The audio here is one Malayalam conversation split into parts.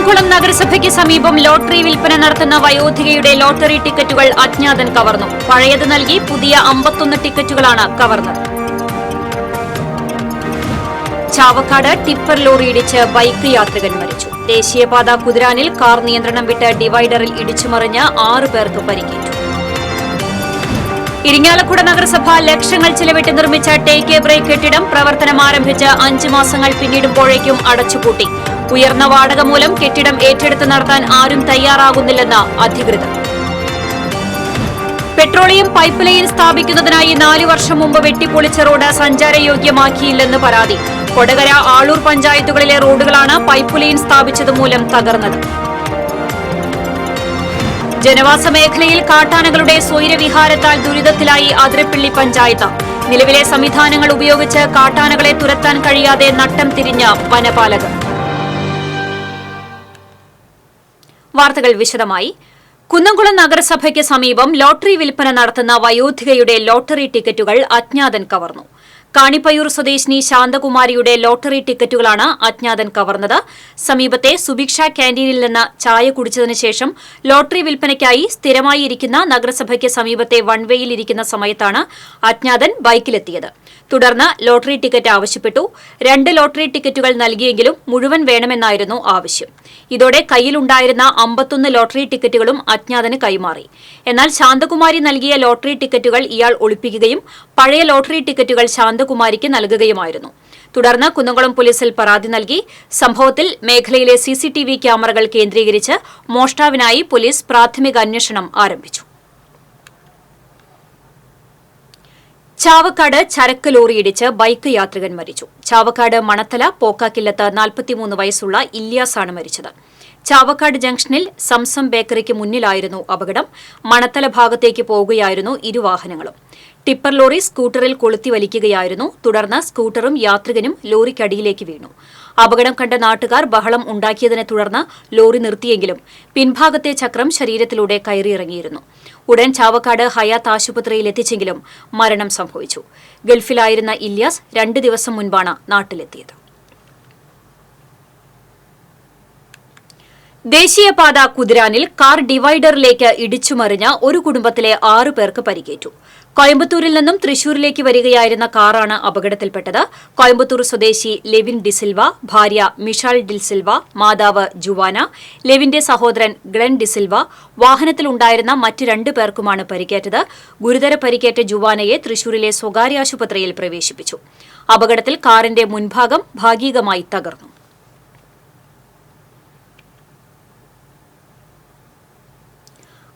കുന്നംകുളം നഗരസഭയ്ക്ക് സമീപം ലോട്ടറി വിൽപ്പന നടത്തുന്ന വയോധികയുടെ ലോട്ടറി ടിക്കറ്റുകൾ അജ്ഞാതൻ കവർന്നു. പഴയത് നൽകി പുതിയ 51 ടിക്കറ്റുകളാണ് കവർന്നത്. ചാവക്കാട് ടിപ്പർ ലോറി ഇടിച്ച് ബൈക്ക് യാത്രികൻ മരിച്ചു. ദേശീയപാത കുതിരാനിൽ കാർ നിയന്ത്രണം വിട്ട് ഡിവൈഡറിൽ ഇടിച്ചുമറിഞ്ഞ് 6 പേർക്ക് പരിക്കേറ്റു. ഇരിങ്ങാലക്കുട നഗരസഭ ലക്ഷങ്ങൾ ചിലവിട്ട് നിർമ്മിച്ച ടേക്ക് എ ബ്രേക്ക് കെട്ടിടം പ്രവർത്തനം ആരംഭിച്ച് 5 മാസങ്ങൾ പിന്നിടുമ്പോഴേക്കും അടച്ചുപൂട്ടി. ഉയർന്ന വാടക മൂലം കെട്ടിടം ഏറ്റെടുത്ത് നടത്താൻ ആരും തയ്യാറാകുന്നില്ലെന്ന് അധികൃതർ. പെട്രോളിയം പൈപ്പ് ലൈൻ സ്ഥാപിക്കുന്നതിനായി 4 വർഷം മുമ്പ് വെട്ടിപ്പൊളിച്ച റോഡ് സഞ്ചാരയോഗ്യമാക്കിയില്ലെന്ന് പരാതി. കൊടകര, ആളൂർ പഞ്ചായത്തുകളിലെ റോഡുകളാണ് പൈപ്പ് ലൈൻ സ്ഥാപിച്ചതുമൂലം തകർന്നത്. ജനവാസ മേഖലയിൽ കാട്ടാനകളുടെ സ്വൈരവിഹാരത്താൽ ദുരിതത്തിലായി അതിരപ്പിള്ളി പഞ്ചായത്ത്. നിലവിലെ സംവിധാനങ്ങൾ ഉപയോഗിച്ച് കാട്ടാനകളെ തുരത്താൻ കഴിയാതെ നട്ടം തിരിഞ്ഞ വനപാലകർ. വാർത്തകൾ വിശദമായി. കുന്നംകുളം നഗരസഭയ്ക്ക് സമീപം ലോട്ടറി വിൽപ്പന നടത്തുന്ന വയോധികയുടെ ലോട്ടറി ടിക്കറ്റുകൾ അജ്ഞാതൻ കവർന്നു. കാണിപ്പയ്യൂർ സ്വദേശിനി ശാന്തകുമാരിയുടെ ലോട്ടറി ടിക്കറ്റുകളാണ് അജ്ഞാതൻ കവർന്നത്. സമീപത്തെ സുഭിക്ഷ ക്യാന്റീനിൽ നിന്ന് ചായ കുടിച്ചതിനു ശേഷം ലോട്ടറി വിൽപ്പനയ്ക്കായി സ്ഥിരമായി ഇരിക്കുന്ന നഗരസഭയ്ക്ക് സമീപത്തെ വൺവേയിൽ ഇരിക്കുന്ന സമയത്താണ് അജ്ഞാതൻ ബൈക്കിലെത്തിയത്. തുടർന്ന് ലോട്ടറി ടിക്കറ്റ് ആവശ്യപ്പെട്ടു. 2 ലോട്ടറി ടിക്കറ്റുകൾ നൽകിയെങ്കിലും മുഴുവൻ വേണമെന്നായിരുന്നു ആവശ്യം. ഇതോടെ കയ്യിലുണ്ടായിരുന്ന 51 ലോട്ടറി ടിക്കറ്റുകളും അജ്ഞാതന് കൈമാറി. എന്നാൽ ശാന്തകുമാരി നൽകിയ ലോട്ടറി ടിക്കറ്റുകൾ ഇയാൾ ഒളിപ്പിക്കുകയും പഴയ ലോട്ടറി ടിക്കറ്റുകൾ ശാന്തകുമാരിക്ക് നൽകുകയുമായിരുന്നു. തുടർന്ന് കുന്നംകുളം പോലീസിൽ പരാതി നൽകി. സംഭവത്തിൽ മേഖലയിലെ CCTV ക്യാമറകൾ കേന്ദ്രീകരിച്ച് മോഷ്ടാവിനായി പോലീസ് പ്രാഥമിക അന്വേഷണം ആരംഭിച്ചു. ചാവക്കാട് ചരക്ക് ലോറി ഇടിച്ച് ബൈക്ക് യാത്രികൻ മരിച്ചു. ചാവക്കാട് മണത്തല പോക്കാക്കില്ലത്ത് 43 വയസ്സുള്ള ഇല്യാസാണ് മരിച്ചത്. ചാവക്കാട് ജംഗ്ഷനിൽ സംസം ബേക്കറിക്ക് മുന്നിലായിരുന്നു അപകടം. മണത്തല ഭാഗത്തേക്ക് പോകുകയായിരുന്നു ഇരുവാഹനങ്ങളും. ടിപ്പർ ലോറി സ്കൂട്ടറിൽ കൊളുത്തി വലിക്കുകയായിരുന്നു. തുടർന്ന് സ്കൂട്ടറും യാത്രികനും ലോറിക്കടിയിലേക്ക് വീണു. അപകടം കണ്ട നാട്ടുകാർ ബഹളം ഉണ്ടാക്കിയതിനെ തുടർന്ന് ലോറി നിർത്തിയെങ്കിലും പിൻഭാഗത്തെ ചക്രം ശരീരത്തിലൂടെ കയറിയിറങ്ങിയിരുന്നു. ഉടൻ ചാവക്കാട് ഹയാത്ത് ആശുപത്രിയിൽ എത്തിച്ചെങ്കിലും മരണം സംഭവിച്ചു. ഗൾഫിലായിരുന്ന ഇല്യാസ് 2 ദിവസം മുൻപാണ് നാട്ടിലെത്തിയത്. ദേശീയപാത കുതിരാനിൽ കാർ ഡിവൈഡറിലേക്ക് ഇടിച്ചുമറിഞ്ഞ് ഒരു കുടുംബത്തിലെ 6 പേർക്ക് പരിക്കേറ്റു. കോയമ്പത്തൂരിൽ നിന്നും തൃശൂരിലേക്ക് വരികയായിരുന്ന കാറാണ് അപകടത്തിൽപ്പെട്ടത്. കോയമ്പത്തൂർ സ്വദേശി ലെവിൻ ഡിസിൽവ, ഭാര്യ മിഷാൽ ഡിസിൽവ, മാതാവ് ജുവാന, ലെവിന്റെ സഹോദരൻ ഗ്ലെൻ ഡിസിൽവ, വാഹനത്തിലുണ്ടായിരുന്ന മറ്റ് 2 പേർക്കുമാണ് പരിക്കേറ്റത്. ഗുരുതര പരിക്കേറ്റ ജുവാനയെ തൃശൂരിലെ സ്വകാര്യ ആശുപത്രിയിൽ പ്രവേശിപ്പിച്ചു. അപകടത്തിൽ കാറിന്റെ മുൻഭാഗം ഭാഗികമായി തകർന്നു.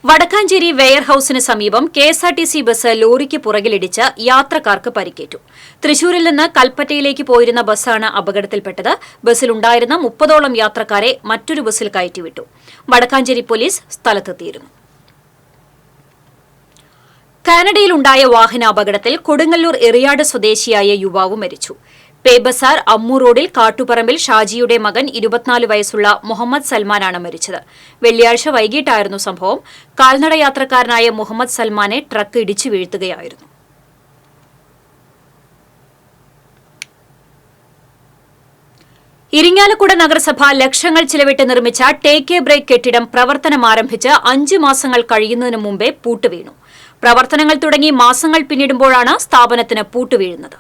വടക്കാഞ്ചേരി വെയർഹൌസിന് സമീപം KSRTC ബസ് ലോറിക്ക് പുറകിലിടിച്ച് യാത്രക്കാർക്ക് പരിക്കേറ്റു. തൃശൂരിൽ നിന്ന് കൽപ്പറ്റയിലേക്ക് പോയിരുന്ന ബസ്സാണ് അപകടത്തിൽപ്പെട്ടത്. ബസ്സിലുണ്ടായിരുന്ന 30ഓളം യാത്രക്കാരെ മറ്റൊരു ബസ്സിൽ കയറ്റിവിട്ടു. വടക്കാഞ്ചേരി പോലീസ് സ്ഥലത്തെത്തിയിരുന്നു. കാനഡയിലുണ്ടായ വാഹനാപകടത്തിൽ കൊടുങ്ങല്ലൂർ എറിയാട് സ്വദേശിയായ യുവാവ് മരിച്ചു. പേബസാർ അമ്മു റോഡിൽ കാട്ടുപറമ്പിൽ ഷാജിയുടെ മകൻ 24 വയസ്സുള്ള മുഹമ്മദ് സൽമാനാണ് മരിച്ചത്. വെള്ളിയാഴ്ച വൈകിട്ടായിരുന്നു സംഭവം. കാൽനട യാത്രക്കാരനായ മുഹമ്മദ് സൽമാനെ ട്രക്ക് ഇടിച്ചു വീഴ്ത്തുകയായിരുന്നു. ഇരിങ്ങാലക്കുട നഗരസഭ ലക്ഷങ്ങൾ ചിലവിട്ട് നിർമ്മിച്ച ടേക്ക് എ ബ്രേക്ക് കെട്ടിടം പ്രവർത്തനം ആരംഭിച്ച് 5 മാസങ്ങൾ കഴിയുന്നതിന് മുമ്പേ പൂട്ടുവീണു. പ്രവർത്തനങ്ങൾ തുടങ്ങി മാസങ്ങൾ പിന്നിടുമ്പോഴാണ് സ്ഥാപനത്തിന് പൂട്ടുവീഴുന്നത്.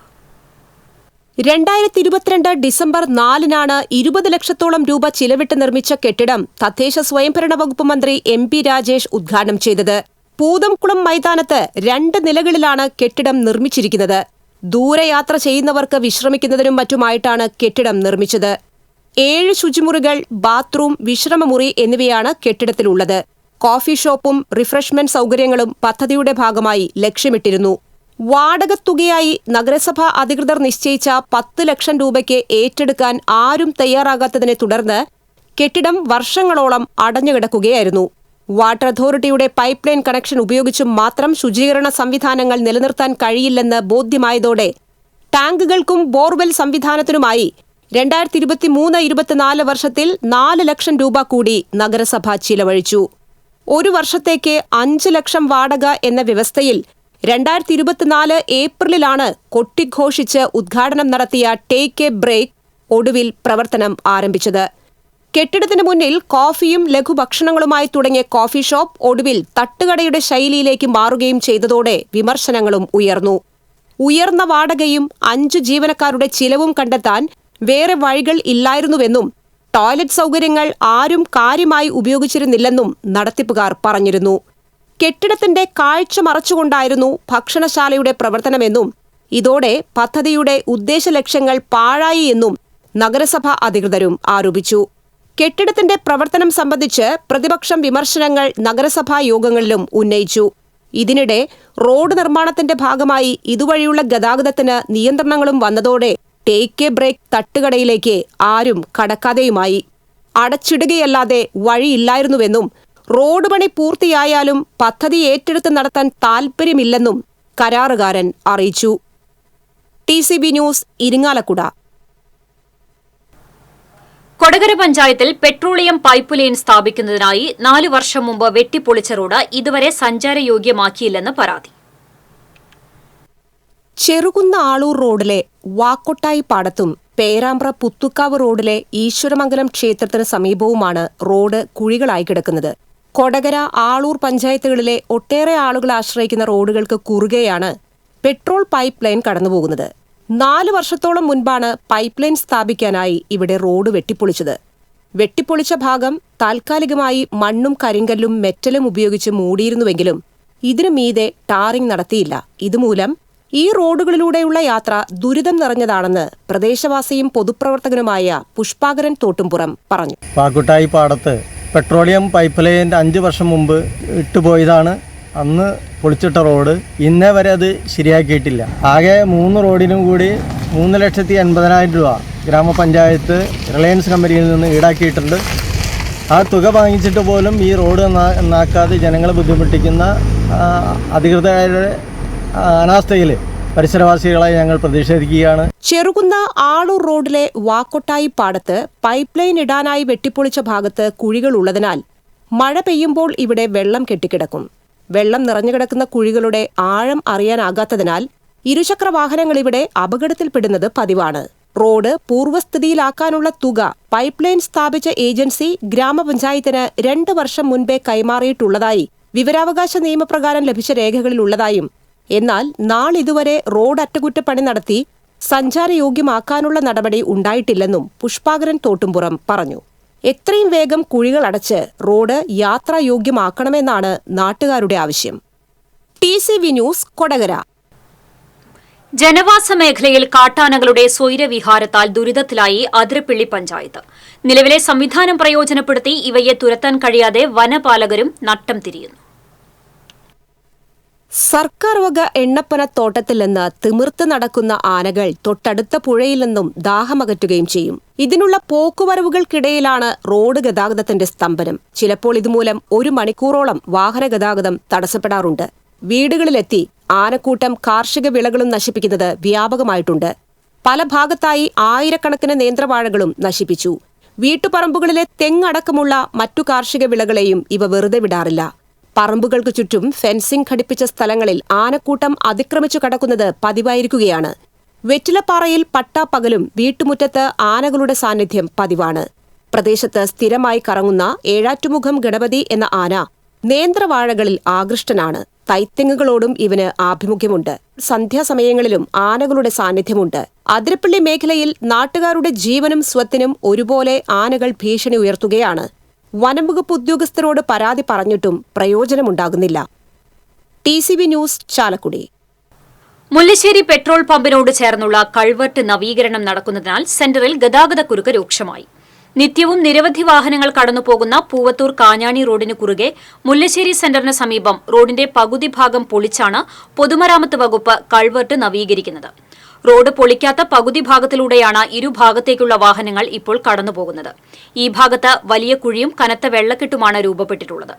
2022 ഡിസംബർ 4-നാണ് 20 ലക്ഷത്തോളം രൂപ ചിലവിട്ട് നിർമ്മിച്ച കെട്ടിടം തദ്ദേശ സ്വയംഭരണ വകുപ്പ് മന്ത്രി MP രാജേഷ് ഉദ്ഘാടനം ചെയ്തത്. പൂതംകുളം മൈതാനത്ത് 2 നിലകളിലാണ് കെട്ടിടം നിർമ്മിച്ചിരിക്കുന്നത്. ദൂരയാത്ര ചെയ്യുന്നവർക്ക് വിശ്രമിക്കുന്നതിനും മറ്റുമായിട്ടാണ് കെട്ടിടം നിർമ്മിച്ചത്. 7 ശുചിമുറികൾ, ബാത്റൂം, വിശ്രമമുറി എന്നിവയാണ് കെട്ടിടത്തിലുള്ളത്. കോഫി ഷോപ്പും റിഫ്രഷ്മെന്റ് സൗകര്യങ്ങളും പദ്ധതിയുടെ ഭാഗമായി ലക്ഷ്യമിട്ടിരുന്നു. വാടകത്തുകയായി നഗരസഭാ അധികൃതർ നിശ്ചയിച്ച 10 ലക്ഷം രൂപയ്ക്ക് ഏറ്റെടുക്കാൻ ആരും തയ്യാറാകാത്തതിനെ തുടർന്ന് കെട്ടിടം വർഷങ്ങളോളം അടഞ്ഞുകിടക്കുകയായിരുന്നു. വാട്ടർ അതോറിറ്റിയുടെ പൈപ്പ് ലൈൻ കണക്ഷൻ ഉപയോഗിച്ചും മാത്രം ശുചീകരണ സംവിധാനങ്ങൾ നിലനിർത്താൻ കഴിയില്ലെന്ന് ബോധ്യമായതോടെ ടാങ്കുകൾക്കും ബോർവെൽ സംവിധാനത്തിനുമായി 2023-24 വർഷത്തിൽ 4 ലക്ഷം രൂപ കൂടി നഗരസഭ ചിലവഴിച്ചു. 1 വർഷത്തേക്ക് 5 ലക്ഷം വാടക എന്ന വ്യവസ്ഥയിൽ 2024 ഏപ്രിലിലാണ് കൊട്ടിഘോഷിച്ച് ഉദ്ഘാടനം നടത്തിയ ടേക്ക് എ ബ്രേക്ക് ഒടുവിൽ പ്രവർത്തനം ആരംഭിച്ചത്. കെട്ടിടത്തിന് മുന്നിൽ കോഫിയും ലഘുഭക്ഷണങ്ങളുമായി തുടങ്ങിയ കോഫി ഷോപ്പ് ഒടുവിൽ തട്ടുകടയുടെ ശൈലിയിലേക്ക് മാറുകയും ചെയ്തതോടെ വിമർശനങ്ങളും ഉയർന്നു. ഉയർന്ന വാടകയും 5 ജീവനക്കാരുടെ ചിലവും കണ്ടെത്താൻ വേറെ വഴികൾ ഇല്ലായിരുന്നുവെന്നും ടോയ്ലറ്റ് സൗകര്യങ്ങൾ ആരും കാര്യമായി ഉപയോഗിച്ചിരുന്നില്ലെന്നും നടത്തിപ്പുകാർ പറഞ്ഞിരുന്നു. കെട്ടിടത്തിന്റെ കാഴ്ച മറച്ചുകൊണ്ടായിരുന്നു ഭക്ഷണശാലയുടെ പ്രവർത്തനമെന്നും ഇതോടെ പദ്ധതിയുടെ ഉദ്ദേശലക്ഷ്യങ്ങൾ പാഴായി എന്നും നഗരസഭ അധികൃതരും ആരോപിച്ചു. കെട്ടിടത്തിന്റെ പ്രവർത്തനം സംബന്ധിച്ച് പ്രതിപക്ഷം വിമർശനങ്ങൾ നഗരസഭാ യോഗങ്ങളിലും ഉന്നയിച്ചു. ഇതിനിടെ റോഡ് നിർമ്മാണത്തിന്റെ ഭാഗമായി ഇതുവഴിയുള്ള ഗതാഗതത്തിന് നിയന്ത്രണങ്ങളും വന്നതോടെ ടേക്ക് എ ബ്രേക്ക് തട്ടുകടയിലേക്ക് ആരും കടക്കാതെയുമായി. അടച്ചിടുകയല്ലാതെ വഴിയില്ലായിരുന്നുവെന്നും റോഡ് പണി പൂർത്തിയായാലും പദ്ധതി ഏറ്റെടുത്ത് നടത്താൻ താൽപ്പര്യമില്ലെന്നും കരാറുകാരൻ അറിയിച്ചു. TCB news, Irinjalakuda. കൊടകര പഞ്ചായത്തിൽ പെട്രോളിയം പൈപ്പ് ലൈൻ സ്ഥാപിക്കുന്നതിനായി 4 വർഷം മുമ്പ് വെട്ടിപ്പൊളിച്ച റോഡ് ഇതുവരെ സഞ്ചാരയോഗ്യമാക്കിയില്ലെന്ന് പരാതി. ചെറുകുന്ന ആളൂർ റോഡിലെ വാക്കൊട്ടായി പാടത്തും പേരാമ്പ്ര പുത്തുക്കാവ് റോഡിലെ ഈശ്വരമംഗലം ക്ഷേത്രത്തിന് സമീപവുമാണ് റോഡ് കുഴികളായി കിടക്കുന്നത്. കൊടകര, ആളൂർ പഞ്ചായത്തുകളിലെ ഒട്ടേറെ ആളുകൾ ആശ്രയിക്കുന്ന റോഡുകൾക്ക് കുറുകെയാണ് പെട്രോൾ പൈപ്പ് ലൈൻ കടന്നുപോകുന്നത്. 4 വർഷത്തോളം മുൻപാണ് പൈപ്പ് ലൈൻ സ്ഥാപിക്കാനായി ഇവിടെ റോഡ് വെട്ടിപ്പൊളിച്ചത്. വെട്ടിപ്പൊളിച്ച ഭാഗം താൽക്കാലികമായി മണ്ണും കരിങ്കല്ലും മെറ്റലും ഉപയോഗിച്ച് മൂടിയിരുന്നുവെങ്കിലും ഇതിനു മീതെ ടാറിംഗ് നടത്തിയില്ല. ഇതുമൂലം ഈ റോഡുകളിലൂടെയുള്ള യാത്ര ദുരിതം നിറഞ്ഞതാണെന്ന് പ്രദേശവാസിയും പൊതുപ്രവർത്തകനുമായ പുഷ്പാകരൻ തോട്ടുംപുറം പറഞ്ഞു. വാക്കുട്ടായി പാടത്ത് പെട്രോളിയം പൈപ്പ് ലൈൻ 5 വർഷം മുമ്പ് ഇട്ടുപോയതാണ്. അന്ന് പൊളിച്ചിട്ട റോഡ് ഇന്നേ വരെ അത് ശരിയാക്കിയിട്ടില്ല. ആകെ 3 റോഡിനും കൂടി 3,80,000 രൂപ ഗ്രാമപഞ്ചായത്ത് റിലയൻസ് കമ്പനിയിൽ നിന്ന് ഈടാക്കിയിട്ടുണ്ട്. ആ തുക വാങ്ങിച്ചിട്ട് പോലും ഈ റോഡ് നന്നാക്കാതെ ജനങ്ങളെ ബുദ്ധിമുട്ടിക്കുന്ന അധികൃതരുടെ അനാസ്ഥയിൽ പരിസരവാസികളായി ഞങ്ങൾ പ്രതിഷേധിക്കുകയാണ്. ചെറുകുന്ന ആളൂർ റോഡിലെ വാക്കൊട്ടായി പാടത്ത് പൈപ്പ് ലൈൻ ഇടാനായി വെട്ടിപ്പൊളിച്ച ഭാഗത്ത് കുഴികളുള്ളതിനാൽ മഴ പെയ്യുമ്പോൾ ഇവിടെ വെള്ളം കെട്ടിക്കിടക്കും. വെള്ളം നിറഞ്ഞുകിടക്കുന്ന കുഴികളുടെ ആഴം അറിയാനാകാത്തതിനാൽ ഇരുചക്ര വാഹനങ്ങൾ ഇവിടെ അപകടത്തിൽപ്പെടുന്നത് പതിവാണ്. റോഡ് പൂർവ്വസ്ഥിതിയിലാക്കാനുള്ള തുക പൈപ്പ് ലൈൻ സ്ഥാപിച്ച ഏജൻസി ഗ്രാമപഞ്ചായത്തിന് 2 വർഷം മുൻപേ കൈമാറിയിട്ടുള്ളതായി വിവരാവകാശ നിയമപ്രകാരം ലഭിച്ച രേഖകളിലുള്ളതായും എന്നാൽ നാളിതുവരെ റോഡ് അറ്റകുറ്റപ്പണി നടത്തി സഞ്ചാരയോഗ്യമാക്കാനുള്ള നടപടി ഉണ്ടായിട്ടില്ലെന്നും പുഷ്പാകരൻ തോട്ടുംപുറം പറഞ്ഞു. എത്രയും വേഗം കുഴികൾ അടച്ച് റോഡ് യാത്രായോഗ്യമാക്കണമെന്നാണ് നാട്ടുകാരുടെ ആവശ്യം. TCB news, Kodakara. ജനവാസ മേഖലയിൽ കാട്ടാനകളുടെ സ്വൈരവിഹാരത്താൽ ദുരിതത്തിലായി അതിരപ്പിള്ളി പഞ്ചായത്ത്. നിലവിലെ സംവിധാനം പ്രയോജനപ്പെടുത്തി ഇവയെ തുരത്താൻ കഴിയാതെ വനപാലകരും നട്ടം തിരിയുന്നു. സർക്കാർ വക എണ്ണപ്പനത്തോട്ടത്തിൽ നിന്ന് തിമിർത്ത് നടക്കുന്ന ആനകൾ തൊട്ടടുത്ത പുഴയിൽ നിന്നും ദാഹമകറ്റുകയും ചെയ്യും. ഇതിനുള്ള പോക്കുവരവുകൾക്കിടയിലാണ് റോഡ് ഗതാഗതത്തിന്റെ സ്തംഭനം. ചിലപ്പോൾ ഇതുമൂലം 1 മണിക്കൂറോളം വാഹന ഗതാഗതം തടസ്സപ്പെടാറുണ്ട്. വീടുകളിലെത്തി ആനക്കൂട്ടം കാർഷിക വിളകളും നശിപ്പിക്കുന്നത് വ്യാപകമായിട്ടുണ്ട്. പല ഭാഗത്തായി ആയിരക്കണക്കിന് നേന്ത്രവാഴകളും നശിപ്പിച്ചു. വീട്ടുപറമ്പുകളിലെ തെങ്ങടക്കമുള്ള മറ്റു കാർഷിക വിളകളെയും ഇവ വെറുതെ വിടാറില്ല. പറമ്പുകൾക്ക് ചുറ്റും ഫെൻസിംഗ് ഘടിപ്പിച്ച സ്ഥലങ്ങളിൽ ആനക്കൂട്ടം അതിക്രമിച്ചു കടക്കുന്നത് പതിവായിരിക്കുകയാണ്. വെറ്റിലപ്പാറയിൽ പട്ടാപ്പകലും വീട്ടുമുറ്റത്ത് ആനകളുടെ സാന്നിധ്യം പതിവാണ്. പ്രദേശത്ത് സ്ഥിരമായി കറങ്ങുന്ന ഏഴാറ്റുമുഖം ഗണപതി എന്ന ആന നേന്ത്രവാഴകളിൽ ആകൃഷ്ടനാണ്. തൈത്തെങ്ങുകളോടും ഇവന് ആഭിമുഖ്യമുണ്ട്. സന്ധ്യാസമയങ്ങളിലും ആനകളുടെ സാന്നിധ്യമുണ്ട്. അതിരപ്പള്ളി മേഖലയിൽ നാട്ടുകാരുടെ ജീവനും സ്വത്തിനും ഒരുപോലെ ആനകൾ ഭീഷണി ഉയർത്തുകയാണ്. വനംവകുപ്പ് ഉദ്യോഗസ്ഥരോട് പരാതി പറഞ്ഞിട്ടും പ്രയോജനമുണ്ടാകുന്നില്ല. TCB news, Chalakudy. Mullassery petrol പമ്പിനോട് ചേർന്നുള്ള കൾവർട്ട് നവീകരണം നടക്കുന്നതിനാൽ സെന്ററിൽ ഗതാഗതക്കുരുക്ക് രൂക്ഷമായി. നിത്യവും നിരവധി വാഹനങ്ങൾ കടന്നുപോകുന്ന പൂവത്തൂർ കാഞ്ഞാണി റോഡിന് കുറുകെ മുല്ലശ്ശേരി സെന്ററിന് സമീപം റോഡിന്റെ പകുതി ഭാഗം പൊളിച്ചാണ് പൊതുമരാമത്ത് വകുപ്പ് കൾവർട്ട് നവീകരിക്കുന്നത്. റോഡ് പൊളിക്കാത്ത പകുതി ഭാഗത്തിലൂടെയാണ് ഇരുഭാഗത്തേക്കുള്ള വാഹനങ്ങൾ ഇപ്പോൾ കടന്നുപോകുന്നത്. ഈ ഭാഗത്ത് വലിയ കുഴിയും കനത്ത വെള്ളക്കെട്ടുമാണ് രൂപപ്പെട്ടിട്ടുള്ളത്.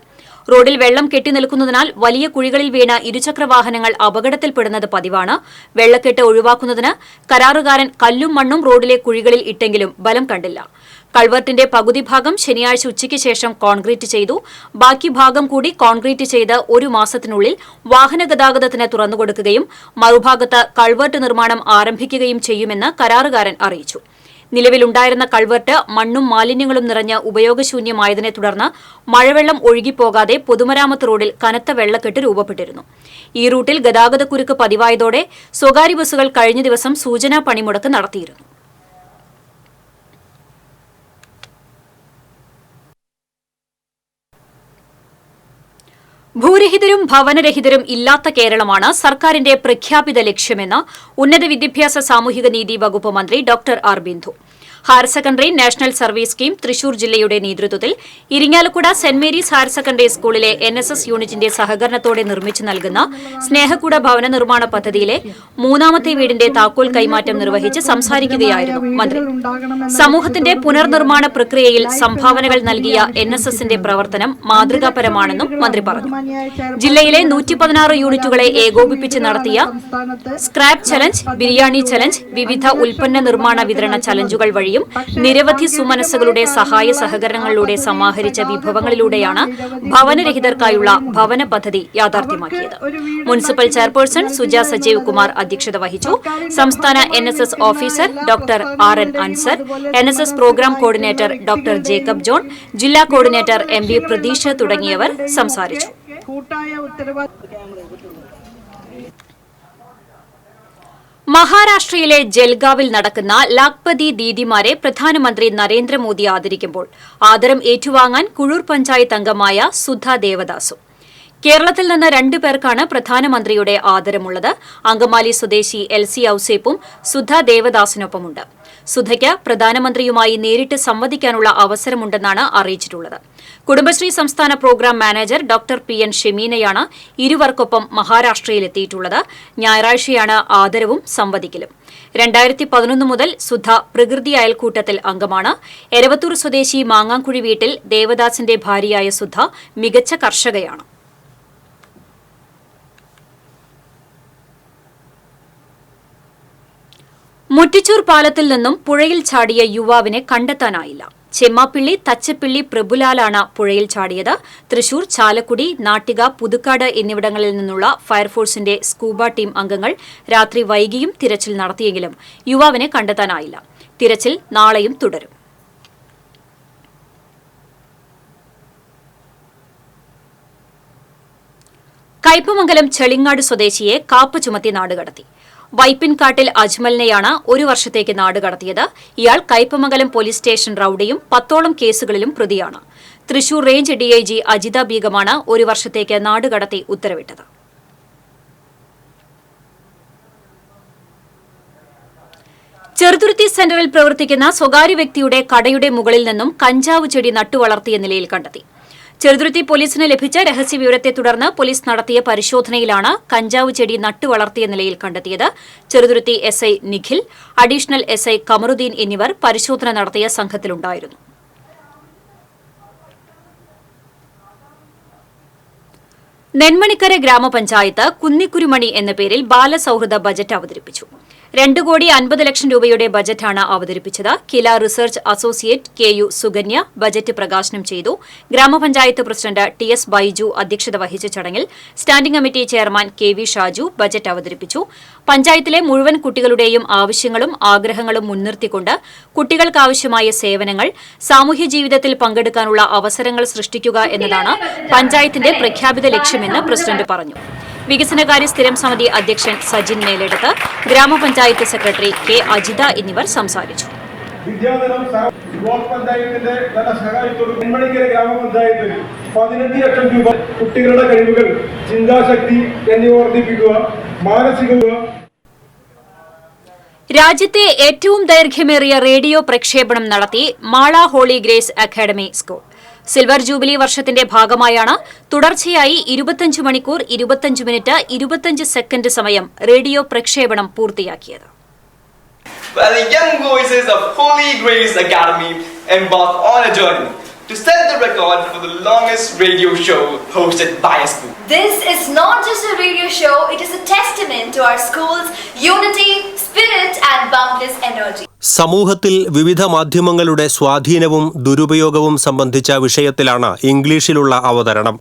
റോഡിൽ വെള്ളം കെട്ടിനിൽക്കുന്നതിനാൽ വലിയ കുഴികളിൽ വീണ് ഇരുചക്ര വാഹനങ്ങൾ അപകടത്തിൽപ്പെടുന്നത് പതിവാണ്. വെള്ളക്കെട്ട് ഒഴിവാക്കുന്നതിന് കരാറുകാരൻ കല്ലും മണ്ണും റോഡിലെ കുഴികളിൽ ഇട്ടെങ്കിലും ബലം കണ്ടില്ല. കൾവർട്ടിന്റെ പകുതി ഭാഗം ശനിയാഴ്ച ഉച്ചയ്ക്ക് ശേഷം കോൺക്രീറ്റ് ചെയ്തു. ബാക്കി ഭാഗം കൂടി കോൺക്രീറ്റ് ചെയ്ത് 1 മാസത്തിനുള്ളിൽ വാഹന ഗതാഗതത്തിന് തുറന്നുകൊടുക്കുകയും മറുഭാഗത്ത് കൾവർട്ട് നിർമ്മാണം ആരംഭിക്കുകയും ചെയ്യുമെന്ന് കരാറുകാരൻ അറിയിച്ചു. നിലവിലുണ്ടായിരുന്ന കൾവർട്ട് മണ്ണും മാലിന്യങ്ങളും നിറഞ്ഞ് ഉപയോഗശൂന്യമായതിനെ തുടർന്ന് മഴവെള്ളം ഒഴുകിപ്പോകാതെ പൊതുമരാമത്ത് റോഡിൽ കനത്ത വെള്ളക്കെട്ട് രൂപപ്പെട്ടിരുന്നു. ഈ റൂട്ടിൽ ഗതാഗതക്കുരുക്ക് പതിവായതോടെ സ്വകാര്യ ബസ്സുകൾ കഴിഞ്ഞ ദിവസം സൂചനാ പണിമുടക്ക് നടത്തിയിരുന്നു. ഭൂരഹിതരും ഭവനരഹിതരും ഇല്ലാത്ത കേരളമാണ് സർക്കാരിന്റെ പ്രഖ്യാപിത ലക്ഷ്യമെന്ന് ഉന്നത വിദ്യാഭ്യാസ സാമൂഹിക നീതി വകുപ്പ് മന്ത്രി doctor R Bindu. Higher secondary national service scheme Thrissur ജില്ലയുടെ നേതൃത്വത്തിൽ Irinjalakuda saint Mary's higher secondary സ്കൂളിലെ NSS യൂണിറ്റിന്റെ സഹകരണത്തോടെ നിർമ്മിച്ചു നൽകുന്ന സ്നേഹക്കൂട ഭവന നിർമ്മാണ പദ്ധതിയിലെ മൂന്നാമത്തെ വീടിന്റെ താക്കോൽ കൈമാറ്റം നിർവഹിച്ച് സംസാരിക്കുകയായിരുന്നു മന്ത്രി. സമൂഹത്തിന്റെ പുനർനിർമ്മാണ പ്രക്രിയയിൽ സംഭാവനകൾ നൽകിയ NSSന്റെ പ്രവർത്തനം മാതൃകാപരമാണെന്നും മന്ത്രി പറഞ്ഞു. ജില്ലയിലെ 116 യൂണിറ്റുകളെ ഏകോപിപ്പിച്ച് നടത്തിയ സ്ക്രാപ്പ് ചലഞ്ച്, ബിരിയാണി ചലഞ്ച്, വിവിധ ഉൽപ്പന്ന നിർമ്മാണ വിതരണ ചലഞ്ചുകൾ വഴി നിരവധി സുമനസ്സുകളുടെ സഹായ സഹകരണങ്ങളിലൂടെ സമാഹരിച്ച വിഭവങ്ങളിലൂടെയാണ് ഭവനരഹിതർക്കായുള്ള ഭവന പദ്ധതി യാഥാർത്ഥ്യമാക്കിയത്. മുനിസിപ്പൽ ചെയർപേഴ്സൺ സുജ സജീവ് കുമാർ അധ്യക്ഷത വഹിച്ചു. സംസ്ഥാന NSS officer doctor RN Ansar, NSS programme coordinator doctor Jacob John, ജില്ലാ കോർഡിനേറ്റർ MB പ്രതീഷ് തുടങ്ങിയവർ സംസാരിച്ചു. മഹാരാഷ്ട്രയിലെ ജൽഗാവിൽ നടക്കുന്ന ലാഖ്പതി ദീദിമാരെ പ്രധാനമന്ത്രി നരേന്ദ്രമോദി ആദരിക്കുമ്പോൾ ആദരം ഏറ്റുവാങ്ങാൻ കുഴൂർ പഞ്ചായത്ത് അംഗമായ സുധ ദേവദാസും. കേരളത്തിൽ നിന്ന് 2 പേർക്കാണ് പ്രധാനമന്ത്രിയുടെ ആദരമുള്ളത്. അങ്കമാലി സ്വദേശി LC ഔസേപ്പും സുധ ദേവദാസിനൊപ്പമുണ്ട്. സുധയ്ക്ക് പ്രധാനമന്ത്രിയുമായി നേരിട്ട് സംവദിക്കാനുള്ള അവസരമുണ്ടെന്നാണ് അറിയിച്ചിട്ടുള്ളത്. കുടുംബശ്രീ സംസ്ഥാന പ്രോഗ്രാം മാനേജർ ഡോക്ടർ PN ഷെമീനയാണ് ഇരുവർക്കൊപ്പം മഹാരാഷ്ട്രയിലെത്തിയിട്ടുള്ളത്. ഞായറാഴ്ചയാണ് ആദരവും സംവദിക്കലും. 2011 മുതൽ സുധ പ്രകൃതി അയൽക്കൂട്ടത്തിൽ അംഗമാണ്. എരവത്തൂർ സ്വദേശി മാങ്ങാംകുഴി വീട്ടിൽ ദേവദാസിന്റെ ഭാര്യയായ സുധ മികച്ച കർഷകയാണ്. മുട്ടിച്ചൂർ പാലത്തിൽ നിന്നും പുഴയിൽ ചാടിയ യുവാവിനെ കണ്ടെത്താനായില്ല. ചെമ്മാപ്പിള്ളി തച്ചപ്പിള്ളി പ്രഭുലാലാണ് പുഴയിൽ ചാടിയത്. തൃശൂർ, ചാലക്കുടി, നാട്ടിക, പുതുക്കാട് എന്നിവിടങ്ങളിൽ നിന്നുള്ള ഫയർഫോഴ്സിന്റെ സ്കൂബ ടീം അംഗങ്ങൾ രാത്രി വൈകിയും തിരച്ചിൽ നടത്തിയെങ്കിലും യുവാവിനെ കണ്ടെത്താനായില്ല. തിരച്ചിൽ നാളെയും തുടരും. കയ്പമംഗലം ചെളിങ്ങാട് സ്വദേശിയെ കാപ്പ് ചുമത്തി നാടുകടത്തി. വൈപ്പിൻകാട്ടിൽ അജ്മലിനെയാണ് 1 വർഷത്തേക്ക് നാടുകടത്തിയത്. ഇയാൾ കയ്പമംഗലം പോലീസ് സ്റ്റേഷൻ റൌഡിയും 10ഓളം കേസുകളിലും പ്രതിയാണ്. തൃശൂർ റേഞ്ച് DIG അജിത ബീഗമാണ് 1 വർഷത്തേക്ക് നാടുകടത്തി ഉത്തരവിട്ടത്. ചെറുതുരുത്തി സെന്ററിൽ പ്രവർത്തിക്കുന്ന സ്വകാര്യ വ്യക്തിയുടെ കടയുടെ മുകളിൽ നിന്നും കഞ്ചാവ് ചെടി നട്ടുവളർത്തിയ നിലയിൽ കണ്ടെത്തി. ചെറുതുരുത്തി പോലീസിന് ലഭിച്ച രഹസ്യവിവരത്തെ തുടർന്ന് പോലീസ് നടത്തിയ പരിശോധനയിലാണ് കഞ്ചാവ് ചെടി നട്ടുവളർത്തിയ നിലയിൽ കണ്ടെത്തിയത്. Cheruthuruthy SI Nikhil, additional SI Kamaruddin എന്നിവർ പരിശോധന നടത്തിയ സംഘത്തിലുണ്ടായിരുന്നു. നെന്മണിക്കര ഗ്രാമപഞ്ചായത്ത് കുന്നിക്കുരുമണി എന്ന പേരിൽ ബാലസൌഹൃദ ബജറ്റ് അവതരിപ്പിച്ചു. 2,50,00,000 രൂപയുടെ ബജറ്റാണ് അവതരിപ്പിച്ചത്. Kila research associate KU Sukanya budget പ്രകാശനം ചെയ്തു. ഗ്രാമപഞ്ചായത്ത് പ്രസിഡന്റ് TS ബൈജു അധ്യക്ഷത വഹിച്ച ചടങ്ങിൽ standing committee chairman KV Shaju budget അവതരിപ്പിച്ചു. പഞ്ചായത്തിലെ മുഴുവൻ കുട്ടികളുടെയും ആവശ്യങ്ങളും ആഗ്രഹങ്ങളും മുൻനിർത്തിക്കൊണ്ട് കുട്ടികൾക്കാവശ്യമായ സേവനങ്ങൾ, സാമൂഹ്യ ജീവിതത്തിൽ പങ്കെടുക്കാനുള്ള അവസരങ്ങൾ സൃഷ്ടിക്കുക എന്നതാണ് പഞ്ചായത്തിന്റെ പ്രഖ്യാപിത ലക്ഷ്യമെന്ന് പ്രസിഡന്റ് പറഞ്ഞു. വികസനകാര്യ സ്ഥിരം സമിതി അധ്യക്ഷൻ സജിൻ മേലെടുത്ത്, ഗ്രാമപഞ്ചായത്ത് സെക്രട്ടറി K അജിത എന്നിവർ സംസാരിച്ചു. പഞ്ചായത്തിന്റെ ധനസഹായത്തോടും നെന്മണിക്കര ഗ്രാമപഞ്ചായത്തിൽ 18 ലക്ഷം രൂപ കുട്ടികളുടെ കഴിവുകൾ, ചിന്താശക്തി എന്നിവ വർദ്ധിപ്പിക്കുക, മാനസിക. രാജ്യത്തെ ഏറ്റവും ദൈർഘ്യമേറിയ റേഡിയോ പ്രക്ഷേപണം നടത്തി Mala holy grace academy school. Silver jubilee വർഷത്തിന്റെ ഭാഗമായാണ് തുടർച്ചയായി 25 മണിക്കൂർ 25 മിനിറ്റ് 25 സെക്കൻഡ് സമയം റേഡിയോ പ്രക്ഷേപണം പൂർത്തിയാക്കിയത്. Well, the young voices of Holy Grace Academy embark on a journey to set the record for the longest radio show hosted by a school. This is not just a radio show, it is a testament to our school's unity, spirit and boundless energy. സമൂഹത്തിൽ വിവിധ മാധ്യമങ്ങളുടെ സ്വാധീനവും ദുരുപയോഗവും സംബന്ധിച്ച വിഷയത്തിലാണ് ഇംഗ്ലീഷിലുള്ള അവതരണം.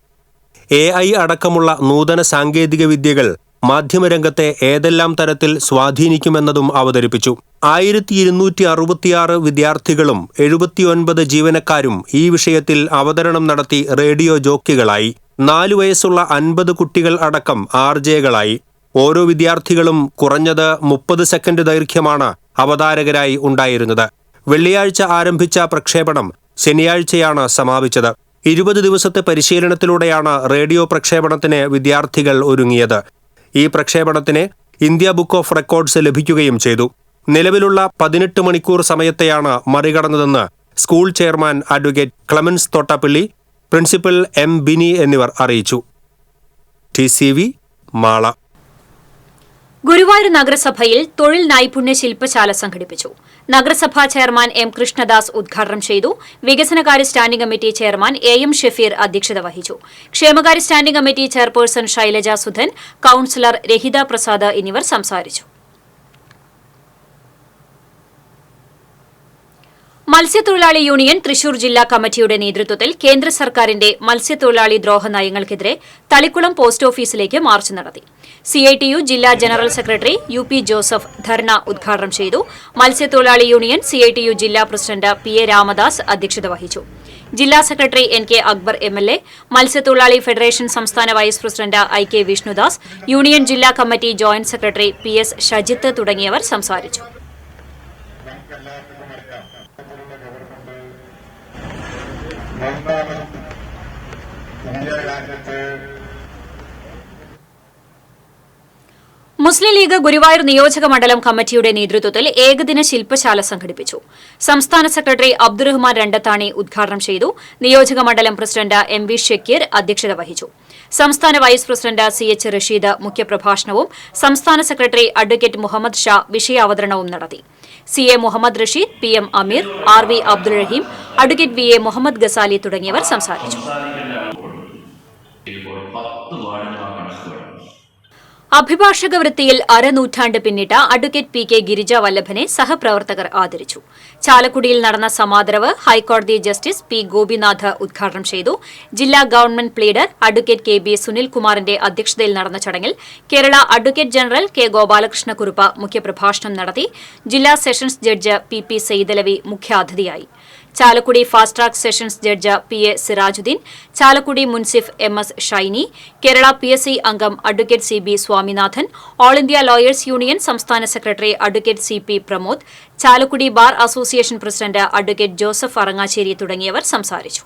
AI അടക്കമുള്ള നൂതന സാങ്കേതിക വിദ്യകൾ മാധ്യമരംഗത്തെ ഏതെല്ലാം തരത്തിൽ സ്വാധീനിക്കുമെന്നതും അവതരിപ്പിച്ചു. 1266 വിദ്യാർത്ഥികളും 79 ജീവനക്കാരും ഈ വിഷയത്തിൽ അവതരണം നടത്തി റേഡിയോ ജോക്കികളായി. 4 വയസ്സുള്ള 50 കുട്ടികൾ അടക്കം ആർജെകളായി. ഓരോ വിദ്യാർത്ഥികളും കുറഞ്ഞത് 30 സെക്കൻഡ് ദൈർഘ്യമാണ് അവതാരകരായി ഉണ്ടായിരുന്നത്. വെള്ളിയാഴ്ച ആരംഭിച്ച പ്രക്ഷേപണം ശനിയാഴ്ചയാണ് സമാപിച്ചത്. 20 ദിവസത്തെ പരിശീലനത്തിലൂടെയാണ് റേഡിയോ പ്രക്ഷേപണത്തിന് വിദ്യാർത്ഥികൾ ഒരുങ്ങിയത്. ഈ പ്രക്ഷേപണത്തിന് ഇന്ത്യ ബുക്ക് ഓഫ് റെക്കോർഡ്സ് ലഭിക്കുകയും ചെയ്തു. നിലവിലുള്ള 18 മണിക്കൂർ സമയത്തെയാണ് മറികടന്നതെന്ന് school chairman advocate Clemens Thottappally, principal M Bini എന്നിവർ അറിയിച്ചു. TCV മാള. ഗുരുവായൂർ നഗരസഭയിൽ തൊഴിൽ നൈപുണ്യ ശില്പശാല സംഘടിപ്പിച്ചു. നഗരസഭാ ചെയർമാൻ എം കൃഷ്ണദാസ് ഉദ്ഘാടനം ചെയ്തു. വികസനകാര്യ standing committee chairman AM Shafeer അധ്യക്ഷത വഹിച്ചു. ക്ഷേമകാര്യ standing committee chairperson Shailaja Sudhan, councillor Rahitha Prasad എന്നിവർ സംസാരിച്ചു. മത്സ്യത്തൊഴിലാളി യൂണിയൻ തൃശൂർ ജില്ലാ കമ്മിറ്റിയുടെ നേതൃത്വത്തിൽ കേന്ദ്ര സർക്കാരിന്റെ മത്സ്യത്തൊഴിലാളി ദ്രോഹ നയങ്ങൾക്കെതിരെ തളിക്കുളം പോസ്റ്റ് ഓഫീസിലേക്ക് മാർച്ച് നടത്തി. CITU ജില്ലാ general secretary UP Joseph dharna ഉദ്ഘാടനം ചെയ്തു. മത്സ്യത്തൊഴിലാളി യൂണിയൻ CITU ജില്ലാ പ്രസിഡന്റ് PA രാമദാസ് അധ്യക്ഷത വഹിച്ചു. ജില്ലാ സെക്രട്ടറി NK അക്ബർ MLA, മത്സ്യത്തൊഴിലാളി ഫെഡറേഷൻ സംസ്ഥാന vice president IK Vishnudas, union ജില്ലാ committee joint secretary PS Shajith തുടങ്ങിയവർ സംസാരിച്ചു. മുസ്ലിം ലീഗ് ഗുരുവായൂർ നിയോജക മണ്ഡലം കമ്മിറ്റിയുടെ നേതൃത്വത്തിൽ ഏകദിന ശില്പശാല സംഘടിപ്പിച്ചു. സംസ്ഥാന സെക്രട്ടറി അബ്ദുറഹ്മാൻ രണ്ടത്താണി ഉദ്ഘാടനം ചെയ്തു. നിയോജക മണ്ഡലം പ്രസിഡന്റ് MV ഷക്കീർ അധ്യക്ഷത വഹിച്ചു. സംസ്ഥാന വൈസ് പ്രസിഡന്റ് CH റഷീദ് മുഖ്യപ്രഭാഷണവും സംസ്ഥാന സെക്രട്ടറി അഡ്വക്കേറ്റ് മുഹമ്മദ് ഷാ വിഷയാവതരണവും നടത്തി. CA മുഹമ്മദ് റഷീദ്, PM അമീർ, RV അബ്ദുൾ റഹീം, അഡ്വക്കേറ്റ് VA മുഹമ്മദ് ഗസാലി തുടങ്ങിയവർ സംസാരിച്ചു. അഭിഭാഷക വൃത്തിയിൽ അരനൂറ്റാണ്ട് പിന്നിട്ട അഡ്വക്കേറ്റ് PK ഗിരിജ വല്ലഭനെ സഹപ്രവർത്തകർ ആദരിച്ചു. ചാലക്കുടിയിൽ നടന്ന സമാദരവ് ഹൈക്കോടതി ജസ്റ്റിസ് P ഗോപിനാഥ് ഉദ്ഘാടനം ചെയ്തു. ജില്ലാ ഗവൺമെന്റ് പ്ലീഡർ അഡ്വക്കേറ്റ് KB സുനിൽകുമാറിന്റെ അധ്യക്ഷതയിൽ നടന്ന ചടങ്ങിൽ Kerala advocate general K Gopalakrishnakkurup മുഖ്യപ്രഭാഷണം നടത്തി. ജില്ലാ സെഷൻസ് ജഡ്ജ് PP സയ്യിദലവി മുഖ്യാതിഥിയായി. Chalakudy fast track sessions judge PA Sirajuddin, Chalakudy മുൻസിഫ് MS ഷൈനി, കേരള PSC അംഗം advocate CB Swaminathan, all India lawyers union സംസ്ഥാന secretary advocate CP Pramod, Chalakudy bar association president advocate Joseph Arangassery തുടങ്ങിയവർ സംസാരിച്ചു.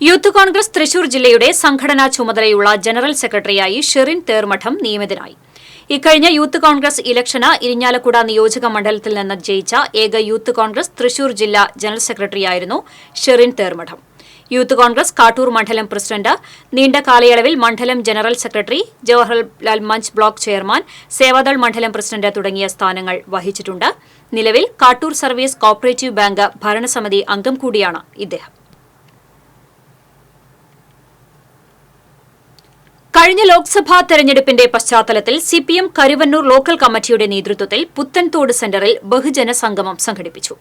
യൂത്ത് കോൺഗ്രസ് തൃശൂർ ജില്ലയുടെ സംഘടനാ ചുമതലയുള്ള ജനറൽ സെക്രട്ടറിയായി ഷെറിൻ തേർമഠം നിയമിതനായി. ഇക്കഴിഞ്ഞ യൂത്ത് കോൺഗ്രസ് ഇലക്ഷന് ഇരിഞ്ഞാലക്കുട നിയോജക മണ്ഡലത്തിൽ നിന്ന് ജയിച്ച ഏക യൂത്ത് കോൺഗ്രസ് തൃശൂർ ജില്ലാ ജനറൽ സെക്രട്ടറിയായിരുന്നു ഷെറിൻ തേർമഠം. യൂത്ത് കോൺഗ്രസ് കാട്ടൂർ മണ്ഡലം പ്രസിഡന്റ്, നീണ്ട കാലയളവിൽ മണ്ഡലം general secretary, Jawaharlal Munch block chairman, Seva Dal മണ്ഡലം പ്രസിഡന്റ് തുടങ്ങിയ സ്ഥാനങ്ങൾ വഹിച്ചിട്ടുണ്ട്. നിലവിൽ കാട്ടൂർ സർവീസ് കോഓപ്പറേറ്റീവ് ബാങ്ക് ഭരണസമിതി അംഗം കൂടിയാണ് ഇദ്ദേഹം. കഴിഞ്ഞ ലോക്സഭാ തെരഞ്ഞെടുപ്പിന്റെ പശ്ചാത്തലത്തിൽ CPM കരുവന്നൂർ ലോക്കൽ കമ്മിറ്റിയുടെ നേതൃത്വത്തിൽ പുത്തൻതോട് സെന്ററിൽ ബഹുജന സംഗമം സംഘടിപ്പിച്ചു.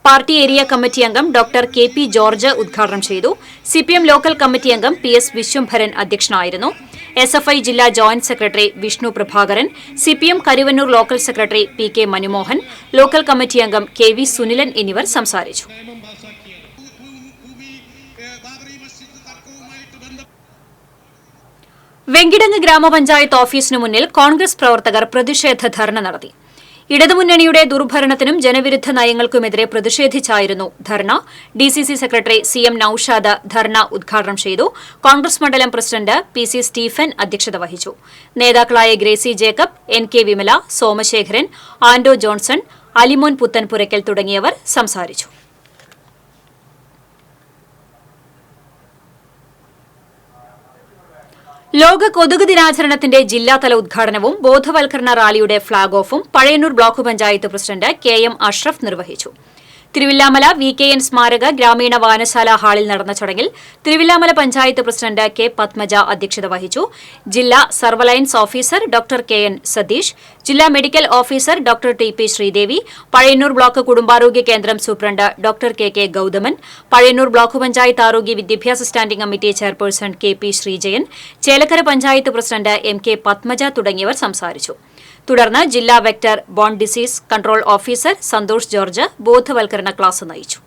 പാർട്ടി ഏരിയ കമ്മിറ്റി അംഗം ഡോക്ടർ KP ജോർജ് ഉദ്ഘാടനം ചെയ്തു. CPM ലോക്കൽ കമ്മിറ്റി അംഗം PS വിശ്വംഭരൻ അധ്യക്ഷനായിരുന്നു. SFI ജില്ലാ joint secretary Vishnu Prabhakaran, CPM Karuvannur local secretary PK Manumohan, local committee അംഗം KV സുനിലൻ എന്നിവർ സംസാരിച്ചു. വെങ്കിടങ്ങ് ഗ്രാമപഞ്ചായത്ത് ഓഫീസിനു മുന്നിൽ കോൺഗ്രസ് പ്രവർത്തകർ പ്രതിഷേധ ധർണ നടത്തി. ഇടതുമുന്നണിയുടെ ദുർഭരണത്തിനും ജനവിരുദ്ധ നയങ്ങൾക്കുമെതിരെ പ്രതിഷേധിച്ചായിരുന്നു ധർണ. DCC സെക്രട്ടറി CM നൌഷാദ് ധർണ ഉദ്ഘാടനം ചെയ്തു. കോൺഗ്രസ് മണ്ഡലം പ്രസിഡന്റ് PC സ്റ്റീഫൻ അധ്യക്ഷത വഹിച്ചു. നേതാക്കളായ Gracy Jacob, NK Vimala, Somasekharan, Anto Johnson, Alimon Puthanpurackal തുടങ്ങിയവർ സംസാരിച്ചു. ലോക കൊതുക് ദിനാചരണത്തിന്റെ ജില്ലാതല ഉദ്ഘാടനവും ബോധവൽക്കരണ റാലിയുടെ ഫ്ളാഗ് ഓഫും Pazhayannur block panchayat president KM Ashraf നിർവഹിച്ചു. തിരുവില്ലാമല VKN സ്മാരക ഗ്രാമീണ വായനശാല ഹാളിൽ നടന്ന ചടങ്ങിൽ തിരുവില്ലാമല പഞ്ചായത്ത് പ്രസിഡന്റ് കെ പത്മജ അധ്യക്ഷത വഹിച്ചു. ജില്ലാ surveillance officer doctor KN Satheesh, ജില്ലാ medical officer doctor TP Sreedevi, Pazhayannur block കുടുംബാരോഗ്യ കേന്ദ്രം superintendent doctor KK Gauthaman, Pazhayannur block panchayat ആരോഗ്യ വിദ്യാഭ്യാസ standing committee chairperson KP Sreejayan, Chelakkara panchayat president MK Padmaja തുടങ്ങിയവർ സംസാരിച്ചു. തുടർന്ന് ജില്ലാ vector borne disease control officer Santhosh George ബോധവൽക്കരണ ക്ലാസ് നയിച്ചു.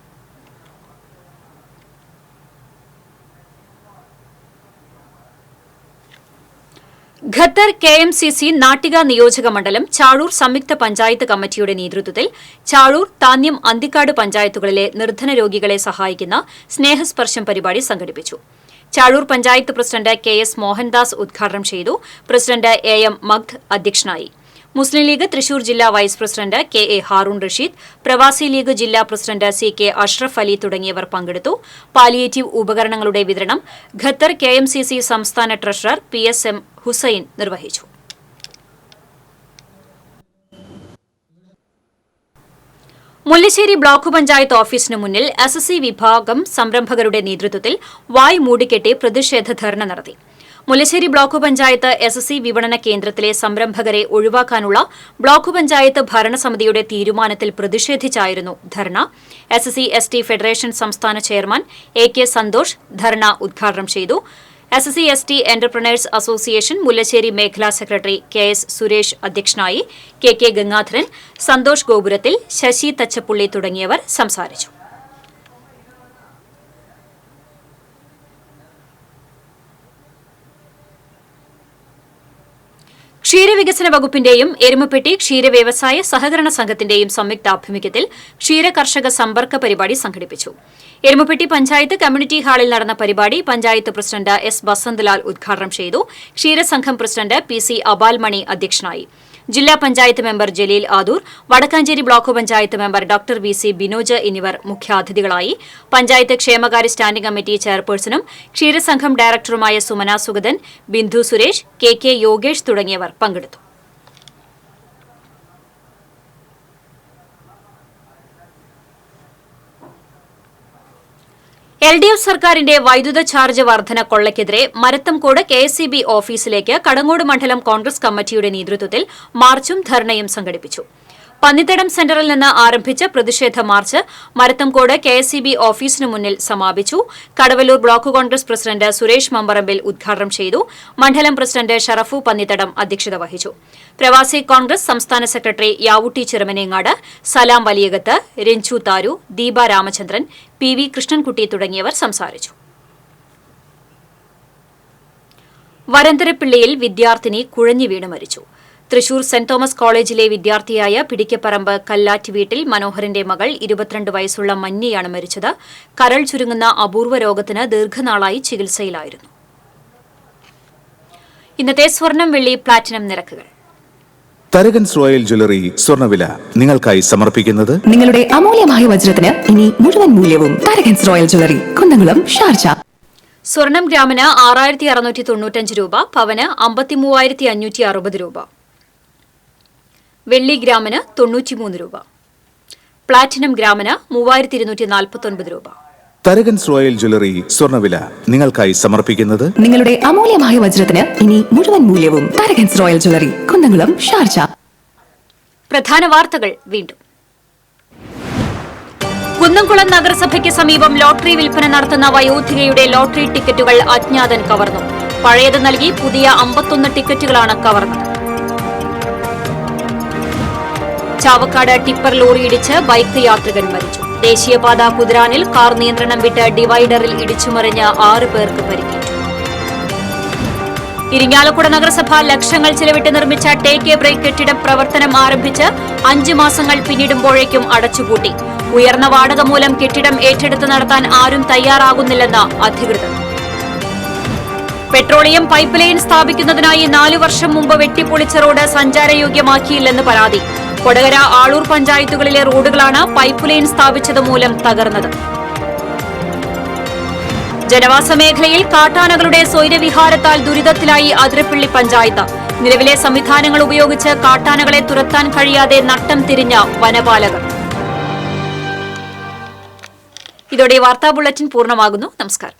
ഖത്തർ KMCC നാട്ടിക നിയോജക മണ്ഡലം ചാഴൂർ സംയുക്ത പഞ്ചായത്ത് കമ്മിറ്റിയുടെ നേതൃത്വത്തിൽ ചാഴൂർ, താന്യം, അന്തിക്കാട് പഞ്ചായത്തുകളിലെ നിർധന രോഗികളെ സഹായിക്കുന്ന സ്നേഹസ്പർശം പരിപാടി സംഘടിപ്പിച്ചു. ചാഴൂർ പഞ്ചായത്ത് പ്രസിഡന്റ് KS മോഹൻദാസ് ഉദ്ഘാടനം ചെയ്തു. പ്രസിഡന്റ് AM മഗ്ദ് അധ്യക്ഷനായി. മുസ്ലിം ലീഗ് തൃശൂർ ജില്ലാ vice president KA Haroon Rasheed, പ്രവാസി ലീഗ് ജില്ലാ പ്രസിഡന്റ് CK അഷ്റഫ് അലി തുടങ്ങിയവർ പങ്കെടുത്തു. പാലിയേറ്റീവ് ഉപകരണങ്ങളുടെ വിതരണം ഖത്തർ KMCC സംസ്ഥാന ട്രഷറർ PSM ഹുസൈൻ നിർവഹിച്ചു. മുല്ലശ്ശേരി ബ്ലോക്ക് പഞ്ചായത്ത് ഓഫീസിന് മുന്നിൽ SSC വിഭാഗം സംരംഭകരുടെ നേതൃത്വത്തിൽ വായ് മൂടിക്കെട്ടി പ്രതിഷേധ ധർണ നടത്തി. മുല്ലശ്ശേരി ബ്ലോക്ക് പഞ്ചായത്ത് SSC വിപണന കേന്ദ്രത്തിലെ സംരംഭകരെ ഒഴിവാക്കാനുള്ള ബ്ലോക്ക് പഞ്ചായത്ത് ഭരണസമിതിയുടെ തീരുമാനത്തിൽ പ്രതിഷേധിച്ചായിരുന്നു ധർണ. SSC ST ഫെഡറേഷൻ സംസ്ഥാന ചെയർമാൻ AK സന്തോഷ് ധർണ ഉദ്ഘാടനം ചെയ്തു. SSC ST entrepreneurs association Mullassery മേഖലാ സെക്രട്ടറി KS സുരേഷ് അധ്യക്ഷനായി. KK ഗംഗാധരൻ, സന്തോഷ് ഗോപുരത്തിൽ, ശശി തച്ചപ്പുള്ളി തുടങ്ങിയവർ സംസാരിച്ചു. ക്ഷീരവികസന വകുപ്പിന്റെയും എരുമപ്പെട്ടി ക്ഷീരവ്യവസായ സഹകരണ സംഘത്തിന്റെയും സംയുക്താഭിമുഖ്യത്തിൽ ക്ഷീര കർഷക സമ്പർക്ക പരിപാടി സംഘടിപ്പിച്ചു. എരുമപ്പെട്ടി പഞ്ചായത്ത് കമ്മ്യൂണിറ്റി ഹാളിൽ നടന്ന പരിപാടി പഞ്ചായത്ത് പ്രസിഡന്റ് S ബസന്തലാൽ ഉദ്ഘാടനം ചെയ്തു. ക്ഷീരസംഘം പ്രസിഡന്റ് PC അബാൽമണി അധ്യക്ഷനായി. ജില്ലാ panchayat member Jaleel Adoor, Vadakkanchery block panchayat member doctor VC Binoj എന്നിവർ മുഖ്യാതിഥികളായി. പഞ്ചായത്ത് ക്ഷേമകാര്യ സ്റ്റാൻഡിംഗ് കമ്മിറ്റി ചെയർപേഴ്സണും ക്ഷീരസംഘം ഡയറക്ടറുമായ സുമന സുഗതൻ, ബിന്ദു സുരേഷ്, KK യോഗേഷ് തുടങ്ങിയവർ പങ്കെടുത്തു. LDF സർക്കാരിന്റെ വൈദ്യുത ചാർജ് വർധന കൊള്ളയ്ക്കെതിരെ മരത്തംകോട് KSEB ഓഫീസിലേക്ക് കടങ്ങോട് മണ്ഡലം കോൺഗ്രസ് കമ്മിറ്റിയുടെ നേതൃത്വത്തിൽ മാർച്ചും ധർണയും സംഘടിപ്പിച്ചു. പന്നിത്തടം സെന്ററിൽ നിന്ന് ആരംഭിച്ച പ്രതിഷേധ മാർച്ച് മരത്തംകോട് KSEB ഓഫീസിനു മുന്നിൽ സമാപിച്ചു. കടവല്ലൂർ ബ്ലോക്ക് കോൺഗ്രസ് പ്രസിഡന്റ് സുരേഷ് മമ്പറമ്പിൽ ഉദ്ഘാടനം ചെയ്തു. മണ്ഡലം പ്രസിഡന്റ് ഷറഫു പന്നിത്തടം അധ്യക്ഷത വഹിച്ചു. പ്രവാസി കോൺഗ്രസ് സംസ്ഥാന സെക്രട്ടറി യാവുട്ടി ചിറമനേങ്ങാട്, സലാം വലിയകത്ത്, രഞ്ജു താരു, ദീപ രാമചന്ദ്രൻ, PV കൃഷ്ണൻകുട്ടി തുടങ്ങിയവർ സംസാരിച്ചു. വരന്തരപ്പിള്ളിയിൽ വിദ്യാർത്ഥിനി കുഴഞ്ഞു വീണ് മരിച്ചു. തൃശൂർ സെന്റ് തോമസ് കോളേജിലെ വിദ്യാർത്ഥിയായ പിടിക്കപ്പറമ്പ് കല്ലാറ്റ് വീട്ടിൽ മനോഹരന്റെ മകൾ 22 വയസ്സുള്ള മഞ്ഞയാണ് മരിച്ചത്. കരൾ ചുരുങ്ങുന്ന അപൂർവ രോഗത്തിന് ദീർഘനാളായി ചികിത്സയിലായിരുന്നു. ഇന്നത്തെ സ്വർണം, വെള്ളി, പ്ലാറ്റിനം നിരക്കുകൾ. തരകൻസ് റോയൽ ജ്വല്ലറി സ്വർണ്ണവില നിങ്ങൾക്കായി സമർപ്പിക്കുന്നത് നിങ്ങളുടെ അമൂല്യമായ വജ്രത്തിന് ഇനി മുഴുവൻ മൂല്യവും Tharakans royal jewellery, Kunnamkulam, Sharjah. സ്വർണം ഗ്രാമിന് 6695 രൂപ, പവന് 53560 രൂപ, വെള്ളി ഗ്രാമിന് 93 രൂപ, പ്ലാറ്റിനം ഗ്രാമിന് 3249 രൂപ. തരകൻസ് റോയൽ ജ്വല്ലറി സ്വർണ്ണവില നിങ്ങൾക്കായി സമർപ്പിക്കുന്നത് നിങ്ങളുടെ അമൂല്യമായ വജ്രത്തിന് ഇനി മുഴുവൻ മൂല്യവും Tharakans royal jewellery, Kunnamkulam, Sharjah. പ്രധാന വാർത്തകൾ വീണ്ടും. കുന്നംകുളം നഗരസഭയ്ക്ക് സമീപം ലോട്ടറി വിൽപ്പന നടത്തുന്ന വയോധികയുടെ ലോട്ടറി ടിക്കറ്റുകൾ അജ്ഞാതൻ കവർന്നു. പഴയത് നൽകി പുതിയ 51 ടിക്കറ്റുകളാണ് കവർന്നത്. ചാവക്കാട് ടിപ്പർ ലോറി ഇടിച്ച് ബൈക്ക് യാത്രികൻ മരിച്ചു. ദേശീയപാത കുതിരാനിൽ കാർ നിയന്ത്രണം വിട്ട് ഡിവൈഡറിൽ ഇടിച്ചുമറിഞ്ഞ് 6 പേർക്ക് പരിക്കേറ്റു. ഇരിങ്ങാലക്കുട നഗരസഭ ലക്ഷങ്ങൾ ചിലവിട്ട് നിർമ്മിച്ച ടേക്ക് എ ബ്രേക്ക് കെട്ടിടം പ്രവർത്തനം ആരംഭിച്ച് 5 മാസങ്ങൾ പിന്നിടുമ്പോഴേക്കും അടച്ചുപൂട്ടി. ഉയർന്ന വാടക മൂലം കെട്ടിടം ഏറ്റെടുത്ത് നടത്താൻ ആരും തയ്യാറാകുന്നില്ലെന്ന് അധികൃതർ. പെട്രോളിയം പൈപ്പ് ലൈൻ സ്ഥാപിക്കുന്നതിനായി 4 വർഷം മുമ്പ് വെട്ടിപ്പൊളിച്ച റോഡ് സഞ്ചാരയോഗ്യമാക്കിയില്ലെന്ന് പരാതി. കൊടകര, ആളൂർ പഞ്ചായത്തുകളിലെ റോഡുകളാണ് പൈപ്പ് ലൈൻ സ്ഥാപിച്ചത് മൂലം തകർന്നത്. ജനവാസ മേഖലയിൽ കാട്ടാനകളുടെ സ്വൈരവിഹാരത്താൽ ദുരിതത്തിലായി അതിരപ്പിള്ളി പഞ്ചായത്ത്. നിലവിലെ സംവിധാനങ്ങൾ ഉപയോഗിച്ച് കാട്ടാനകളെ തുരത്താൻ കഴിയാതെ നട്ടം തിരിഞ്ഞ വനപാലകർ. ഇതോടെ വാർത്താ ബുള്ളറ്റിൻ പൂർണ്ണമാകുന്നു. നമസ്കാരം.